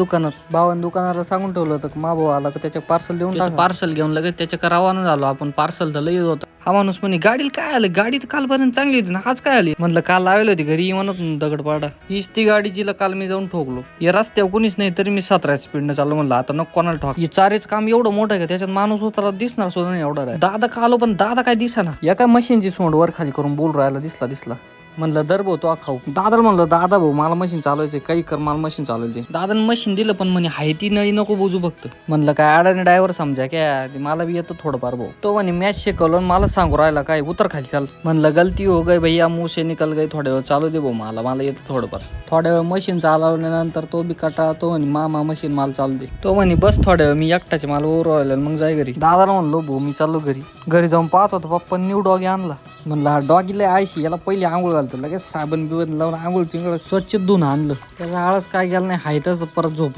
दुकानात भावान दुकानाला सांगून ठेवलं होतं मा भाऊ आला का त्याच्या पार्सल देऊन टाका. पार्सल घेऊन लगेच त्याच्या रवाना झालो आपण. पार्सल तर लई होतं. हा माणूस म्हणे गाडीला काय आलं, गाडी तर कालपर्यंत चांगली होती ना, आज काय आली. म्हणलं काल लावली होती घरी म्हणत दगडपाडा. हीच ती गाडी जिला काल मी जाऊन ठोकलो. या रस्त्यावर कोणीच नाही तरी मी 17 स्पीडने चाललो. म्हणलं आता नको कोणाला ठोक. हे चारेच काम एवढं मोठं आहे का त्याच्यात माणूस होता दिसणार सुद्धा नाही एवढा आहे. दादा का आलो पण दादा काय दिसेना. या काय मशीनची सोंड वर खाली करून बोल राहिला दिसला. म्हणलं दर भाऊ तो खाऊ. दादा म्हणलं दादा भाऊ मला मशीन चालवायचं काही कर, मला मशीन चालवते. दादाने मशीन दिलं पण म्हणे हाय ती नळी नको बुजू फक्त. म्हणलं काय अडाणी ड्रायव्हर समजा काय, मला बी येतं थोडंफार भाऊ. तो म्हणे मॅच शिकवलं मला सांगू राहिला काय उतर खाली चाल. म्हणलं गलती हो गई भैया मुसे निकल गई, थोड्या वेळ चालू दे भाऊ मला येतं थोडंफार. थोड्या वेळ मशीन चालवल्यानंतर तो बी कटा. तो म्हणे मामा मशीन मला चालू दे. तो म्हणे बस थोड्या वेळ मी एकटाचे मला ओरवायला मग जाय घरी. दादाला म्हणलो भाऊ मी चाललो घरी जाऊन पाहत होतो पप्पा न्यू डॉगी आणला. म्हणलं हा डॉगीला आयशी याला पहिले आंघोळ घालतो, लगेच साबण बिबन लावून आंघोळ पिंगळ स्वच्छ धुवून आणलं. त्याचा आळस काय गेला नाही, हायतच परत झोप.